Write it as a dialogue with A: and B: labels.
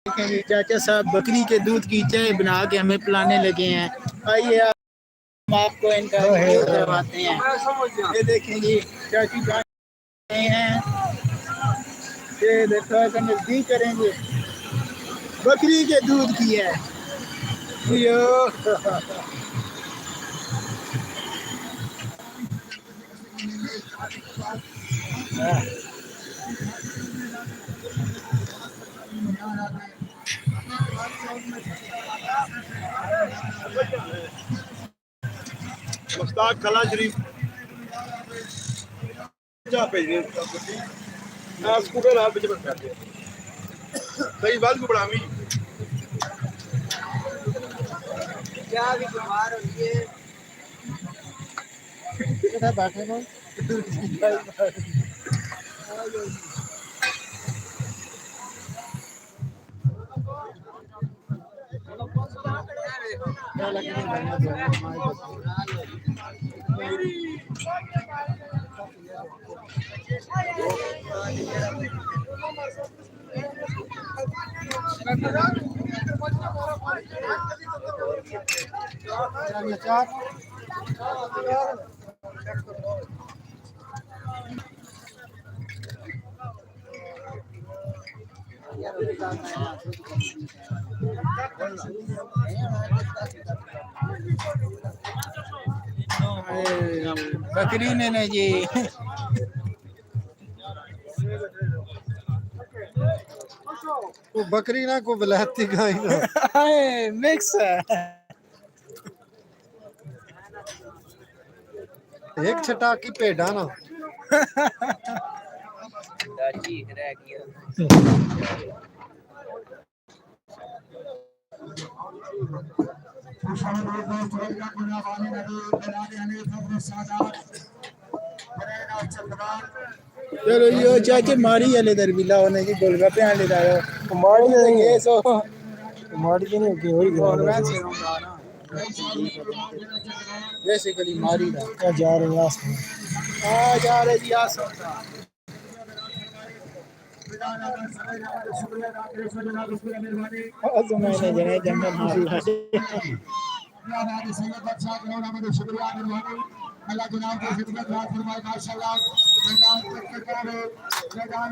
A: देखें जी चाचा साहब बकरी के दूध की चाय बना के हमें पिलाने लगे हैं। आइए हम आपको इनका रिव्यू करवाते हैं। ये देखें जी चाची जान रहे हैं, ये देखो ऐसा नजदीक करेंगे, बकरी के दूध की है यो। मुश्ताक कला शरीफ जा पे ना स्कूटर आप बिच बन करते सही बात को बढ़ावी क्या भी बीमार हो ये किधर बैठे हो बकरी ने जी
B: को बकरी ना को बिलाती गाय
A: मिक्स है।
B: एक छटा की पेड़ा ना
A: चलो यो चाचे मारी वाले दर भी लाओ नहीं गोलगप्पे आले दाओ
B: माड़ी
A: ये सो
B: माड़ी नहीं होगी और
A: बेसिकली मारी दा
B: क्या जा रहे हैं
A: आ जा रहे जी आसो मैंने जने जंगल मारी
C: अल्लाह जनाब की खिदमत में फरमाए माशाअल्लाह मैदान तक कर रहे मैदान